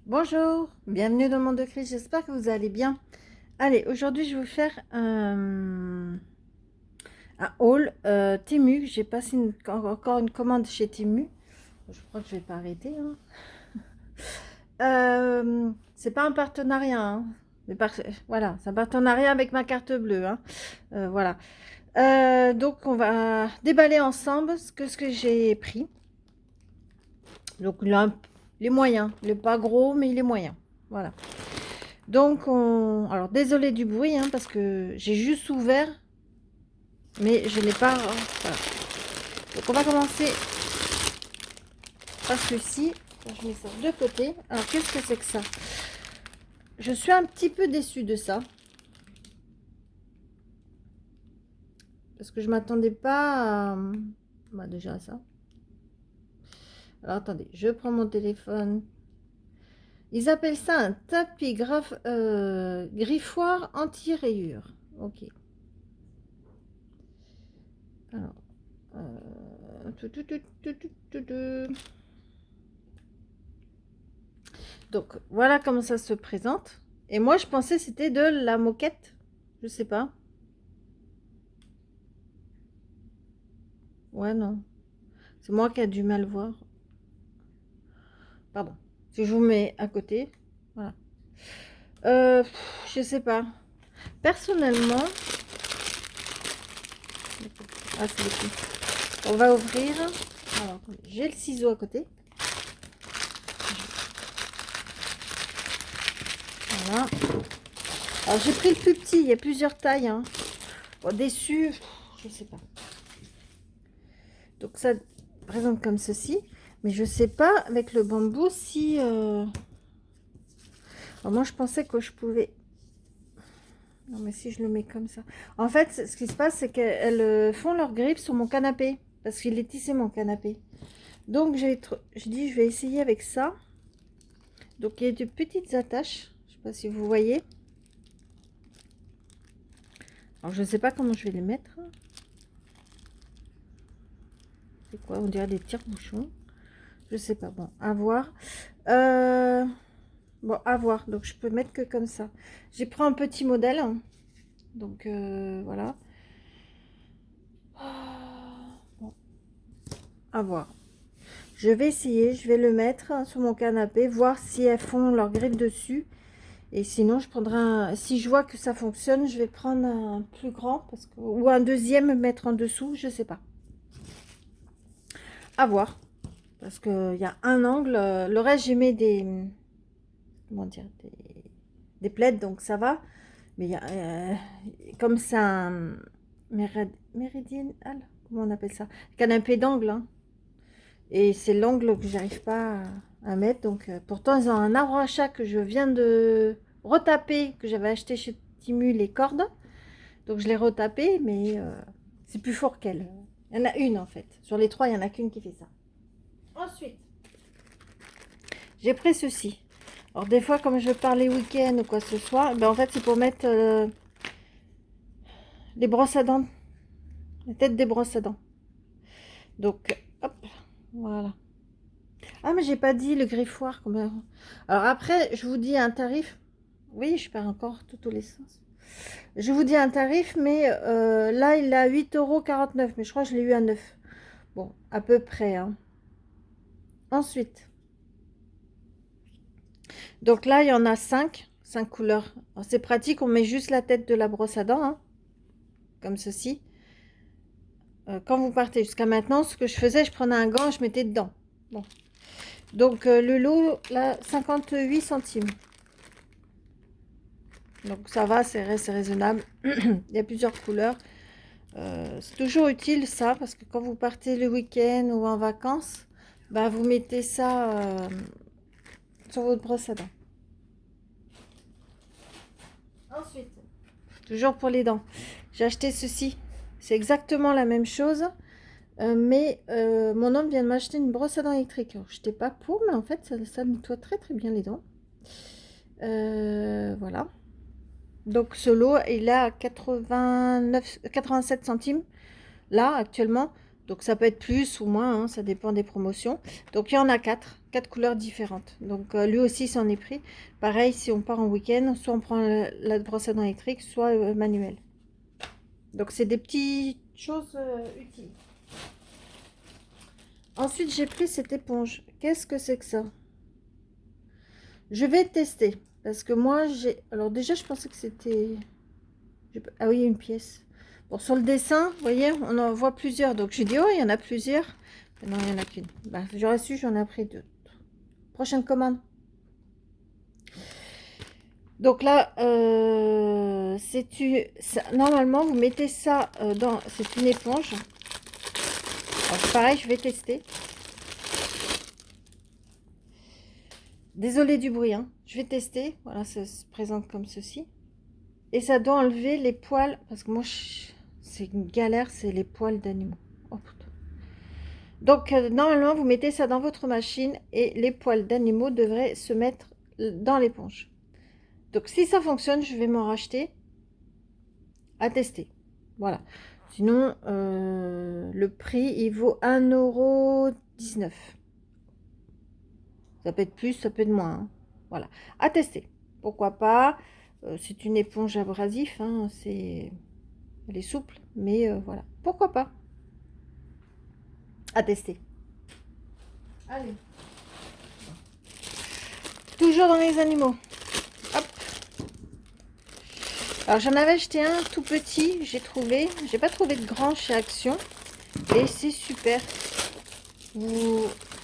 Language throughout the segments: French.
Bonjour, bienvenue dans le monde de Chris, j'espère que vous allez bien. Allez, aujourd'hui je vais vous faire un haul Temu. J'ai passé encore une commande chez Temu. Je crois que je vais pas arrêter, hein. C'est pas un partenariat, hein. Voilà, c'est un partenariat avec ma carte bleue, hein. Voilà. Donc on va déballer ensemble ce que j'ai pris. Donc là, les moyens, les pas gros, mais les moyens. Voilà. Donc, alors désolé du bruit, hein, parce que j'ai juste ouvert, mais je n'ai pas. Voilà. Donc, on va commencer par ceci. Je mets ça de côté. Alors, qu'est-ce que c'est que ça? Je suis un petit peu déçue de ça. Parce que je m'attendais pas à. Bah, déjà à ça. Alors, attendez, je prends mon téléphone. Ils appellent ça un tapis griffoir anti-rayures. Ok. Alors. Donc voilà comment ça se présente. Et moi je pensais que c'était de la moquette. Je sais pas. Ouais, non. C'est moi qui a du mal voir. Pardon. Si je vous mets à côté. Voilà. Je sais pas. Personnellement. Ah, c'est le coup. On va ouvrir. Alors, j'ai le ciseau à côté. Voilà. Alors j'ai pris le plus petit. Il y a plusieurs tailles, hein. Bon, déçu. Je sais pas. Donc ça présente comme ceci. Mais je sais pas avec le bambou si... Alors moi je pensais que je pouvais... Non mais si je le mets comme ça... En fait ce qui se passe c'est qu'elles font leur grippe sur mon canapé. Parce qu'il est tissé mon canapé. Donc je dis je vais essayer avec ça. Donc il y a de petites attaches. Je sais pas si vous voyez. Alors je sais pas comment je vais les mettre. C'est quoi? On dirait des tire-bouchons. Je sais pas. Bon, à voir. Bon, à voir. Donc, je peux mettre que comme ça. J'ai pris un petit modèle. Donc, voilà. Bon, à voir. Je vais essayer. Je vais le mettre sur mon canapé. Voir si elles font leur griffe dessus. Et sinon, je prendrai un... Si je vois que ça fonctionne, je vais prendre un plus grand. Ou un deuxième, mettre en dessous. Je sais pas. À voir. Parce qu'il y a un angle. Le reste, j'ai mis des... Comment dire? Des plaids. Donc, ça va. Mais il y a, comme c'est un méridien, comment on appelle ça? Canapé d'angle, hein. Et c'est l'angle que j'arrive pas à mettre. Donc, pourtant, ils ont un arbre à chat que je viens de retaper, que j'avais acheté chez Timu, les cordes. Donc, je l'ai retapé, mais c'est plus fort qu'elle. Il y en a une, en fait. Sur les trois, il n'y en a qu'une qui fait ça. Ensuite, j'ai pris ceci. Alors, des fois, comme je pars les week-ends ou quoi que ce soit, ben, en fait, c'est pour mettre les brosses à dents. La tête des brosses à dents. Donc, hop, voilà. Ah, mais j'ai pas dit le griffoir. Combien... Alors après, je vous dis un tarif. Oui, je perds encore tous les sens. Je vous dis un tarif, mais là, il est à 8,49 €. Mais je crois que je l'ai eu à 9. Bon, à peu près, hein. Ensuite, donc là, il y en a 5. 5 couleurs. C'est pratique, on met juste la tête de la brosse à dents, hein, comme ceci. Quand vous partez jusqu'à maintenant, ce que je faisais, je prenais un gant, je mettais dedans. Bon. Donc le lot, là, 58 centimes. Donc ça va, c'est raisonnable. Il y a plusieurs couleurs. C'est toujours utile ça, parce que quand vous partez le week-end ou en vacances, bah, vous mettez ça sur votre brosse à dents. Ensuite, toujours pour les dents, j'ai acheté ceci. C'est exactement la même chose. Mais mon homme vient de m'acheter une brosse à dents électrique. Je n'étais pas pour, mais en fait, ça nettoie très très bien les dents. Voilà. Donc ce lot, il est à 87 centimes. Là, actuellement. Donc ça peut être plus ou moins, hein, ça dépend des promotions. Donc il y en a quatre couleurs différentes. Donc lui aussi s'en est pris. Pareil, si on part en week-end, soit on prend la brosse à dents électrique, soit manuelle. Donc c'est des petites choses utiles. Ensuite, j'ai pris cette éponge. Qu'est-ce que c'est que ça? Je vais tester. Parce que moi, j'ai... Alors déjà, je pensais que c'était... Ah oui, une pièce. Bon, sur le dessin, vous voyez, on en voit plusieurs. Donc, j'ai dit, oh, il y en a plusieurs. Mais non, il n'y en a qu'une. Bah, j'aurais su, j'en ai pris deux. Prochaine commande. Donc là, normalement, vous mettez ça dans... C'est une éponge. Alors, pareil, je vais tester. Désolée du bruit, hein. Je vais tester. Voilà, ça se présente comme ceci. Et ça doit enlever les poils. Parce que moi, c'est une galère, c'est les poils d'animaux. Oh putain. Donc, normalement, vous mettez ça dans votre machine et les poils d'animaux devraient se mettre dans l'éponge. Donc, si ça fonctionne, je vais m'en racheter à tester. Voilà. Sinon, le prix, il vaut 1,19 €. Ça peut être plus, ça peut être moins, hein. Voilà. À tester. Pourquoi pas. C'est une éponge abrasif, hein. Elle est souple, mais voilà. Pourquoi pas. À tester. Allez. Toujours dans les animaux. Hop. Alors j'en avais acheté un tout petit, j'ai trouvé. J'ai pas trouvé de grand chez Action. Et c'est super.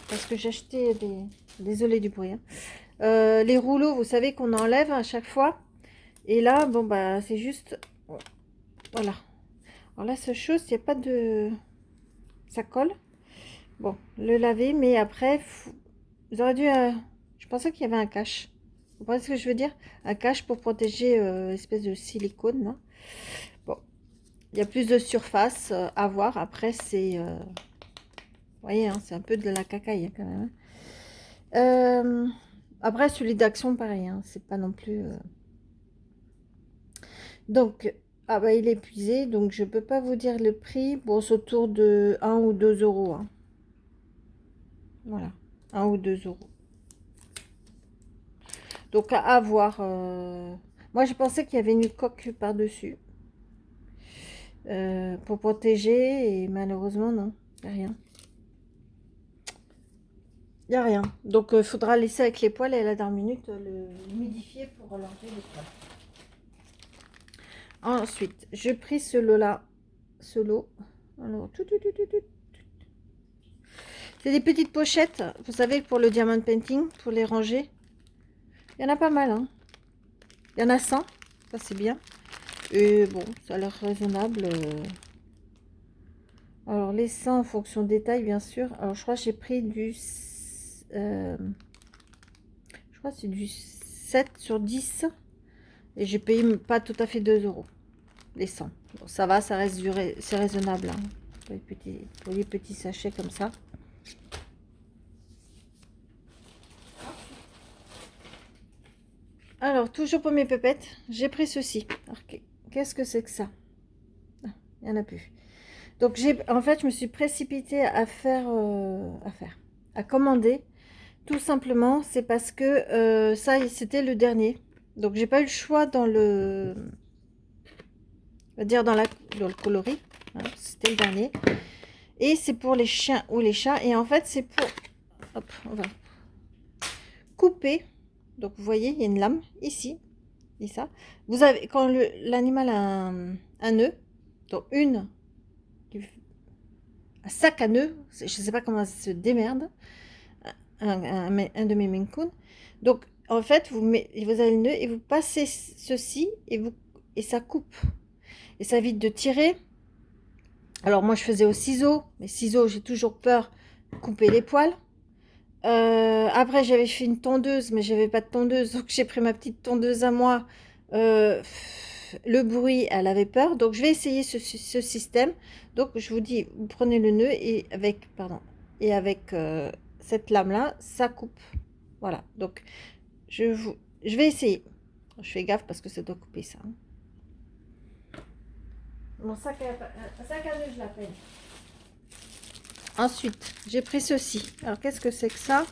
Parce que j'ai acheté des... Désolée du bruit, hein. Les rouleaux, vous savez qu'on enlève à chaque fois. Et là, bon bah c'est juste... Voilà. Alors là, ce chose, il n'y a pas de... Ça colle. Bon, le laver, mais après, vous aurez dû... Je pensais qu'il y avait un cache. Vous voyez ce que je veux dire? Un cache pour protéger espèce de silicone, là. Bon, il y a plus de surface à voir. Après, c'est... vous voyez, hein, c'est un peu de la cacaille, hein, quand même. Après, celui d'Action, pareil. Hein, c'est pas non plus... Donc, ah bah, il est épuisé. Donc, je peux pas vous dire le prix. Bon, c'est autour de 1 ou 2 euros. Hein. Voilà, 1 ou 2 euros. Donc à voir. Moi, je pensais qu'il y avait une coque par-dessus pour protéger et malheureusement, non, il n'y a rien. Il n'y a rien. Donc il faudra laisser avec les poils et à la dernière minute l'humidifier pour enlever les poils. Ensuite, j'ai pris ce lot-là. Ce lot. Alors, c'est des petites pochettes, vous savez, pour le diamond painting, pour les ranger. Il y en a pas mal, hein. Il y en a 100, ça c'est bien. Et bon, ça a l'air raisonnable. Alors, les 100 en fonction des tailles, bien sûr. Alors, je crois que j'ai pris du... je crois que c'est du 7/10. Et j'ai payé pas tout à fait 2 euros. Les 100. Bon, ça va, ça reste c'est raisonnable. Hein, pour les petits sachets comme ça. Alors, toujours pour mes pépettes, j'ai pris ceci. Qu'est-ce que c'est que ça? Ah, il n'y en a plus. Donc, en fait, je me suis précipitée à commander. Tout simplement, c'est parce que ça, c'était le dernier. Donc, j'ai pas eu le choix dans le... On va dire dans le coloris. Hein, c'était le dernier. Et c'est pour les chiens ou les chats. Et en fait, c'est pour... Hop, on va couper. Donc, vous voyez, il y a une lame ici. Et ça. Vous avez, quand l'animal a un nœud, donc un sac à nœuds, je ne sais pas comment ça se démerde, un de mes Maine Coon. Donc, en fait, vous avez le nœud et vous passez ceci et ça coupe. Et ça évite de tirer. Alors, moi, je faisais au ciseau. Mais ciseaux, j'ai toujours peur de couper les poils. Après, j'avais fait une tondeuse, mais j'avais pas de tondeuse. Donc, j'ai pris ma petite tondeuse à moi. Le bruit, elle avait peur. Donc, je vais essayer ce système. Donc, je vous dis, vous prenez le nœud et avec cette lame-là, ça coupe. Voilà. Donc, je vais essayer. Je fais gaffe parce que ça doit couper ça. Mon sac à nœud, je l'appelle. Ensuite, j'ai pris ceci. Alors, qu'est-ce que c'est que ça?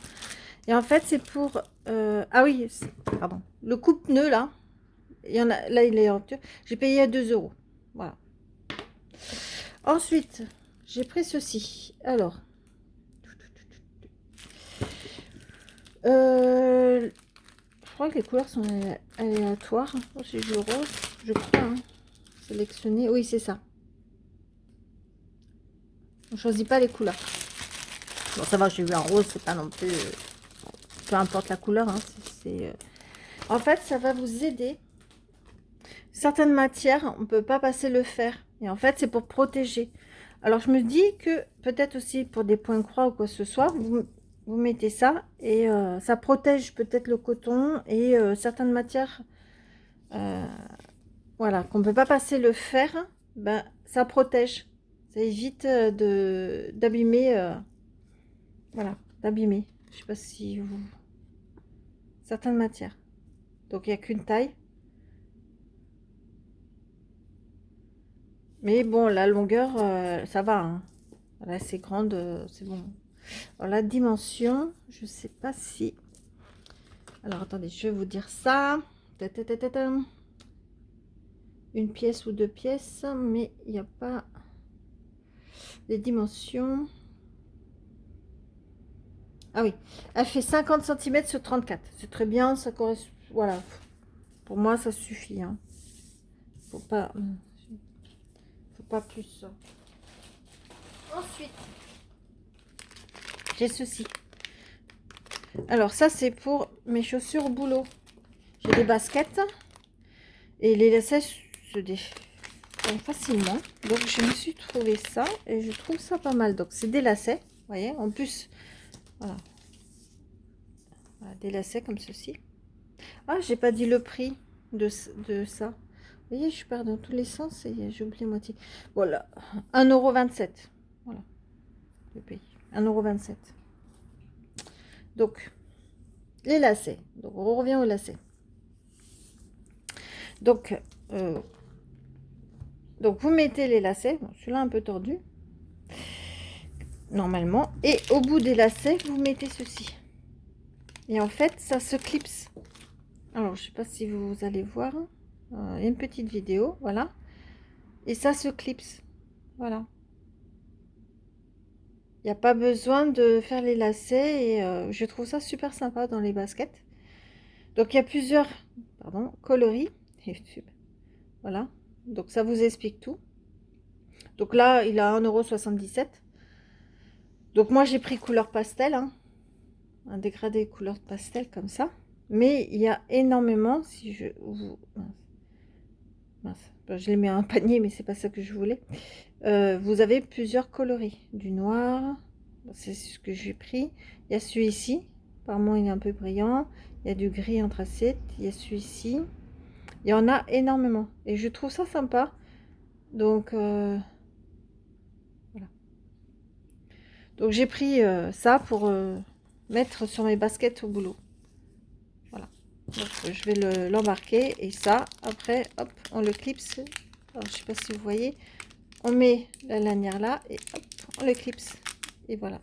Et en fait, c'est pour... ah oui, pardon. Le coupe-pneu, là. Il y en a, là, il est en... J'ai payé à 2 euros. Voilà. Ensuite, j'ai pris ceci. Alors... je crois que les couleurs sont aléatoires. Oh, c'est du rose, je crois. Hein. Sélectionner. Oui, c'est ça. On choisit pas les couleurs. Bon, ça va, j'ai eu un rose, c'est pas non plus... peu importe la couleur. Hein, en fait, ça va vous aider. Certaines matières, on peut pas passer le fer. Et en fait, c'est pour protéger. Alors, je me dis que peut-être aussi pour des points croix ou quoi que ce soit, vous mettez ça et ça protège peut-être le coton et certaines matières, voilà, qu'on peut pas passer le fer, ben, ça protège. Ça évite d'abîmer, voilà, d'abîmer. Je sais pas si vous... Certaines matières. Donc, il n'y a qu'une taille. Mais bon, la longueur, ça va. Hein. Elle est assez grande, c'est bon. Alors, la dimension, je sais pas si... Alors, attendez, je vais vous dire ça. Une pièce ou 2 pièces, mais il n'y a pas les dimensions. Ah oui, elle fait 50 cm sur 34. C'est très bien, ça correspond... Voilà, pour moi, ça suffit. Hein. Faut pas plus. Ensuite, j'ai ceci. Alors, ça, c'est pour mes chaussures au boulot. J'ai des baskets et les lacets se défont facilement. Donc, je me suis trouvé ça et je trouve ça pas mal. Donc, c'est des lacets, vous voyez. En plus, voilà. Voilà, des lacets comme ceci. Ah, j'ai pas dit le prix de ça. Vous voyez, je pars dans tous les sens et j'ai oublié moitié. Voilà, 1,27 €. Voilà, le prix. 1,27 €. Donc, les lacets. Donc, on revient aux lacets. Donc, vous mettez les lacets. Bon, celui-là un peu tordu. Normalement. Et au bout des lacets, vous mettez ceci. Et en fait, ça se clipse. Alors, je sais pas si vous allez voir. Il y a une petite vidéo. Voilà. Et ça se clipse. Voilà. Il n'y a pas besoin de faire les lacets. Et je trouve ça super sympa dans les baskets. Donc, il y a plusieurs coloris. Voilà. Donc, ça vous explique tout. Donc là, il a 1,77 €. Donc, moi, j'ai pris couleur pastel. Hein. Un dégradé couleur pastel comme ça. Mais il y a énormément, si je vous... Mince. Je l'ai mis en panier, mais c'est pas ça que je voulais. Vous avez plusieurs coloris. Du noir, c'est ce que j'ai pris. Il y a celui-ci, apparemment il est un peu brillant. Il y a du gris anthracite. Il y a celui-ci. Il y en a énormément. Et je trouve ça sympa. Donc, voilà. Donc j'ai pris ça pour mettre sur mes baskets au boulot. Voilà. Donc, je vais l'embarquer et ça, après, hop, on le clipse. Alors, je sais pas si vous voyez. On met la lanière là et hop, on le clipse. Et voilà.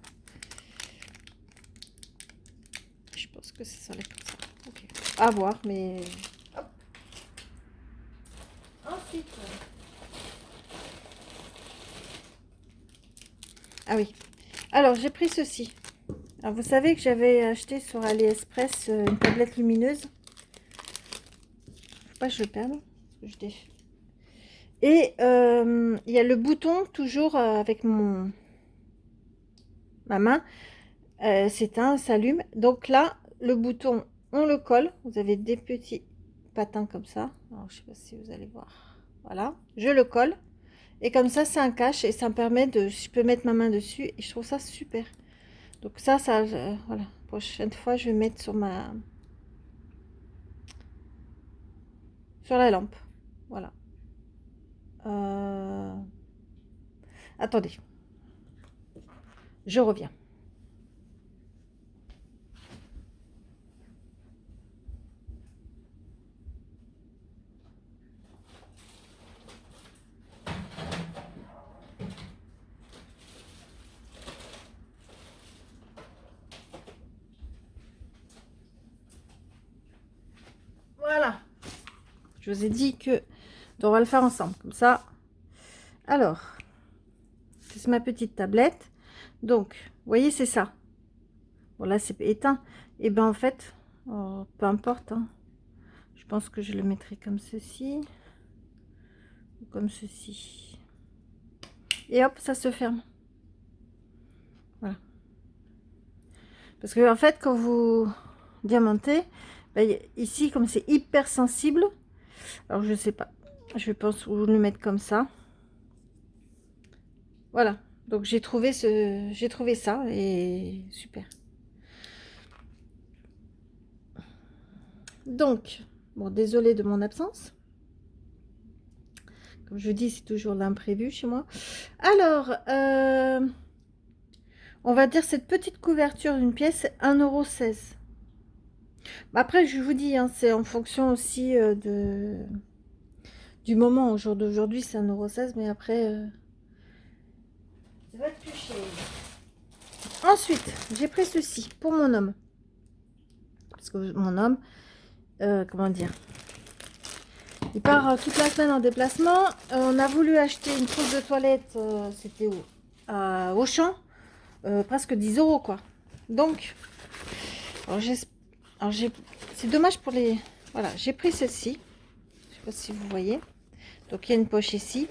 Je pense que ça s'enlève comme ça. Okay. À voir, mais... Hop. Ensuite... Ah oui. Alors, j'ai pris ceci. Alors, vous savez que j'avais acheté sur AliExpress une tablette lumineuse. Faut pas que je le perde. Je défais. Et il y a le bouton toujours avec ma main. S'éteint, s'allume. Donc là, le bouton, on le colle. Vous avez des petits patins comme ça. Alors, je sais pas si vous allez voir. Voilà. Je le colle. Et comme ça, c'est un cache et ça me permet de... Je peux mettre ma main dessus et je trouve ça super. Donc ça, voilà. Prochaine fois, je vais mettre sur la lampe. Voilà. Attendez. Je reviens. Voilà. Je vous ai dit que on va le faire ensemble, comme ça. Alors, c'est ma petite tablette. Donc, vous voyez, c'est ça. Bon, là, c'est éteint. Et ben en fait, oh, peu importe. Hein. Je pense que je le mettrai comme ceci. Ou comme ceci. Et hop, ça se ferme. Voilà. Parce que en fait, quand vous diamantez, ben, ici, comme c'est hyper sensible, alors je sais pas. Je pense vous le mettre comme ça. Voilà. Donc j'ai trouvé ça et super. Donc, bon, désolé de mon absence. Comme je dis, c'est toujours l'imprévu chez moi. Alors, on va dire cette petite couverture d'une pièce, 1,16 €. Après, je vous dis, hein, c'est en fonction aussi du moment. Au jour d'aujourd'hui, c'est 1,16 €, mais après, ça va être plus cher. Ensuite, j'ai pris ceci pour mon homme. Parce que mon homme, comment dire, il part toute la semaine en déplacement. On a voulu acheter une trousse de toilette, c'était à Auchan, presque 10 € quoi. Donc, c'est dommage pour les... Voilà, j'ai pris celle-ci. Je sais pas si vous voyez. Donc, il y a une poche ici.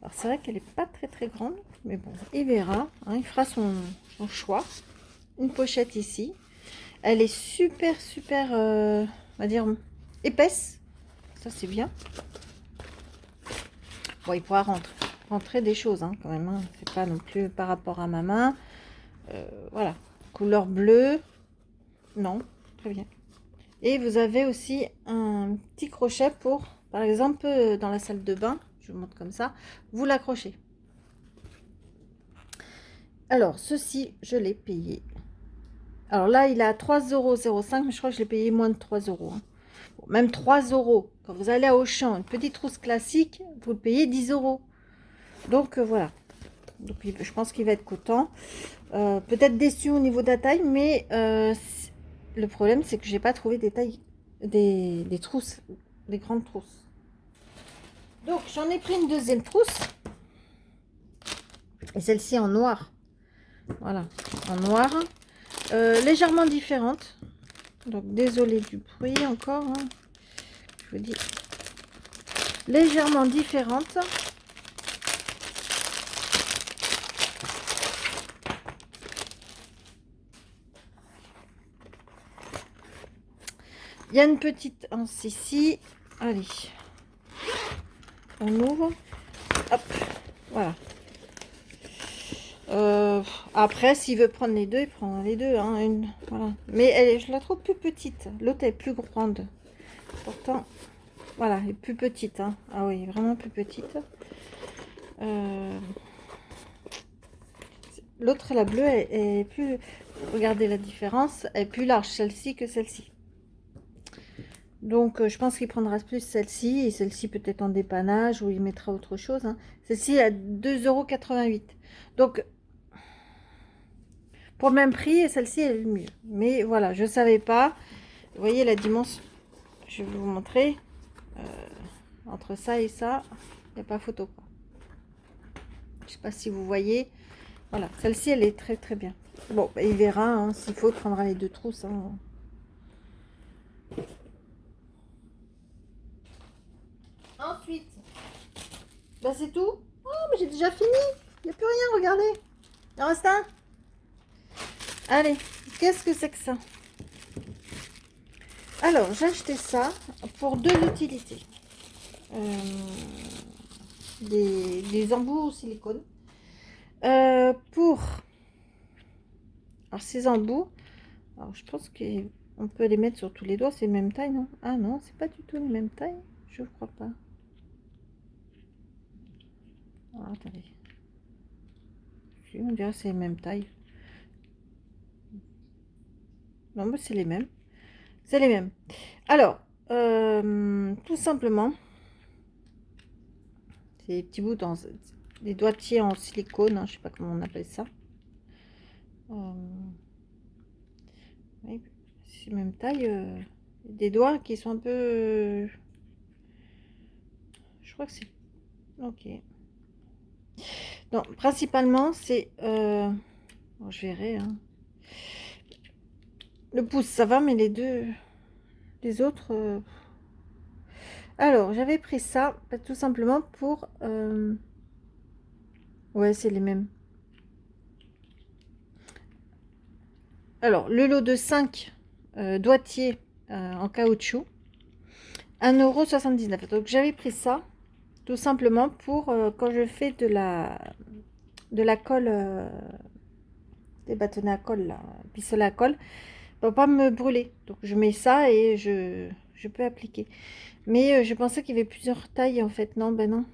Alors, c'est vrai qu'elle n'est pas très grande, mais bon, il verra. Hein, il fera son choix. Une pochette ici. Elle est super, on va dire, épaisse. Ça, c'est bien. Bon, il pourra rentrer des choses, hein, quand même. Hein. C'est pas non plus par rapport à ma main. Voilà. Couleur bleue. Non, très bien. Et vous avez aussi un petit crochet pour, par exemple, dans la salle de bain. Je vous montre comme ça. Vous l'accrochez. Alors, ceci, je l'ai payé. Alors là, il est à 3,05 €, mais je crois que je l'ai payé moins de 3 €. Hein. Bon, même 3 €. Quand vous allez à Auchan, une petite trousse classique, vous le payez 10 €. Donc, voilà. Donc, je pense qu'il va être content. Peut-être déçu au niveau de la taille, mais le problème, c'est que j'ai pas trouvé des tailles, des trousses, des grandes trousses. Donc, j'en ai pris une deuxième trousse. Et celle-ci en noir. Voilà, en noir. Légèrement différente. Donc, désolé du bruit encore. Hein. Je vous dis. Légèrement différente. Il y a une petite anse ici. Allez. On ouvre. Hop. Voilà. Après, s'il veut prendre les deux, il prend les deux. Hein, voilà. Mais je la trouve plus petite. L'autre est plus grande. Pourtant, voilà, elle est plus petite. Hein. Ah oui, vraiment plus petite. L'autre, la bleue, est plus... Regardez la différence. Elle est plus large, celle-ci, que celle-ci. Donc, je pense qu'il prendra plus celle-ci. Et celle-ci, peut-être en dépannage, ou il mettra autre chose. Hein. Celle-ci, à 2,88 €. Donc... Pour le même prix, et celle-ci est mieux. Mais voilà, je ne savais pas. Vous voyez la dimension. Je vais vous montrer. Entre ça et ça, il n'y a pas photo. Quoi. Je ne sais pas si vous voyez. Voilà, celle-ci, elle est très bien. Bon, bah, il verra. Hein, s'il faut, il prendra les deux trousses. Hein. Ensuite, bah, c'est tout. Oh, mais j'ai déjà fini. Il n'y a plus rien, regardez. Il en reste un. Allez, qu'est-ce que c'est que ça? Alors, j'ai acheté ça pour deux utilités. Des embouts au silicone. Pour... Alors, ces embouts, alors je pense qu'on peut les mettre sur tous les doigts. C'est la même taille, non? Ah non, c'est pas du tout la même taille. Je crois pas. Alors, attendez. On dirait que c'est la même taille. Non, mais c'est les mêmes. C'est les mêmes. Alors, tout simplement, c'est des petits bouts dans des doigtiers en silicone. Hein, je sais pas comment on appelle ça. Oui, c'est même taille. des doigts qui sont un peu... je crois que c'est... ok. Donc, principalement, c'est... bon, je verrai. Hein. Le pouce, ça va, mais les deux... les autres... Alors, j'avais pris ça, bah, tout simplement pour... ouais, c'est les mêmes. Alors, le lot de 5 doigtiers en caoutchouc, 1,79 €. Donc, j'avais pris ça, tout simplement pour quand je fais de la colle, des bâtonnets à colle, là, pistolet à colle, pour pas me brûler. Donc, je mets ça et je peux appliquer. Mais je pensais qu'il y avait plusieurs tailles, en fait. Non, ben non.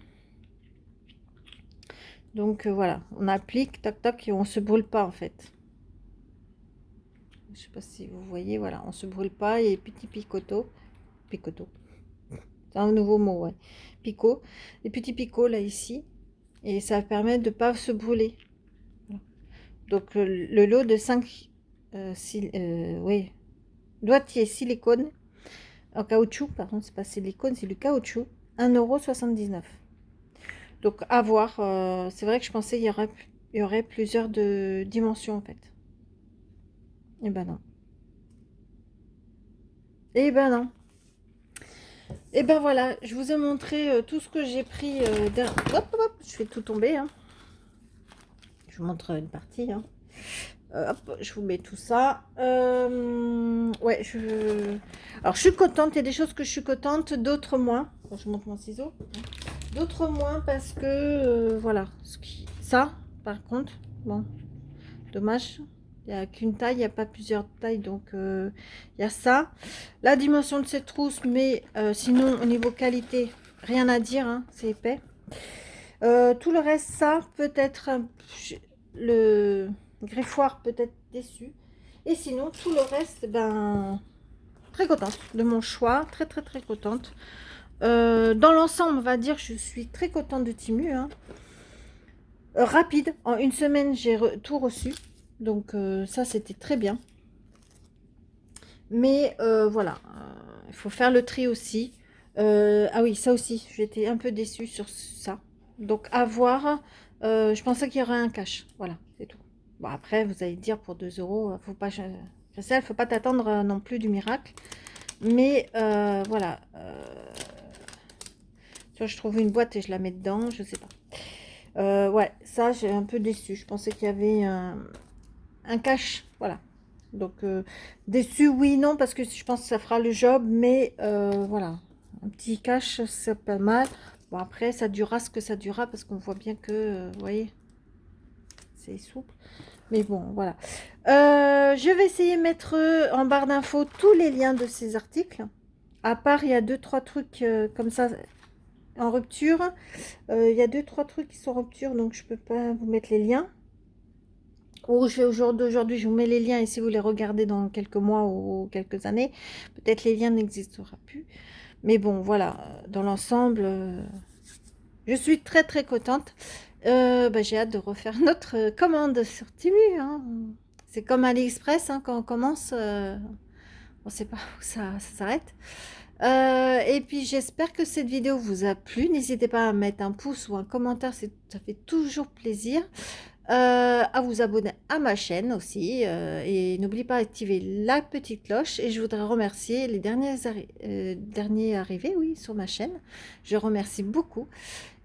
Donc, voilà, on applique, tac, tac, et on se brûle pas, en fait. Je sais pas si vous voyez, voilà, on se brûle pas, et petit picoteau, c'est un nouveau mot, ouais, picot, les petits picots là ici, et ça permet de pas se brûler. Voilà. Donc le lot de 5 oui, doigtiers silicone en caoutchouc, pardon, c'est pas silicone, c'est du caoutchouc, 1,79 €. Donc à voir, c'est vrai que je pensais il y aurait plusieurs dimensions en fait. Et ben non. Et ben non. Et ben voilà, je vous ai montré tout ce que j'ai pris. Hop, hop, hop, je fais tout tomber. Hein. Je vous montre une partie. Hein. Hop, je vous mets tout ça. Ouais, alors je suis contente. Il y a des choses que je suis contente, d'autres moins. Bon, je montre mon ciseau. D'autres moins parce que voilà. Ça, par contre, bon, dommage. Il n'y a qu'une taille, il n'y a pas plusieurs tailles, donc il y a ça. La dimension de cette trousse, mais sinon, au niveau qualité, rien à dire, hein, c'est épais. Tout le reste, ça, peut-être, le griffoir peut-être déçu. Et sinon, tout le reste, ben, très contente de mon choix, très, très, très contente. Dans l'ensemble, on va dire, je suis très contente de Temu, hein. Rapide, en une semaine, j'ai tout reçu. Donc ça, c'était très bien. Mais voilà, il faut faire le tri aussi. Ah oui, ça aussi, j'étais un peu déçue sur ça. Donc à voir, je pensais qu'il y aurait un cash. Voilà, c'est tout. Bon, après, vous allez dire pour 2 €, faut pas, Christelle, faut pas t'attendre non plus du miracle. Mais voilà. Je trouve une boîte et je la mets dedans, je sais pas. Ouais, ça, j'ai un peu déçu. Je pensais qu'il y avait un cash, voilà. Donc déçu, oui, non, parce que je pense que ça fera le job, mais voilà, un petit cash, c'est pas mal. Bon, après, ça durera ce que ça durera, parce qu'on voit bien que, vous voyez, c'est souple. Mais bon, voilà. Je vais essayer de mettre en barre d'infos tous les liens de ces articles. À part, il y a 2-3 trucs comme ça en rupture. Il y a 2-3 trucs qui sont en rupture, donc je peux pas vous mettre les liens. Ou je fais aujourd'hui, je vous mets les liens, et si vous les regardez dans quelques mois ou quelques années, peut-être les liens n'existeront plus. Mais bon, voilà, dans l'ensemble, je suis très très contente. Bah, j'ai hâte de refaire notre commande sur Temu. Hein. C'est comme AliExpress, hein, quand on commence, on ne sait pas où ça s'arrête. Et puis j'espère que cette vidéo vous a plu. N'hésitez pas à mettre un pouce ou un commentaire, ça fait toujours plaisir. À vous abonner à ma chaîne aussi, et n'oubliez pas d'activer la petite cloche. Et je voudrais remercier les derniers arrivés, oui, sur ma chaîne. Je remercie beaucoup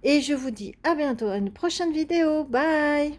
et je vous dis à bientôt à une prochaine vidéo. Bye.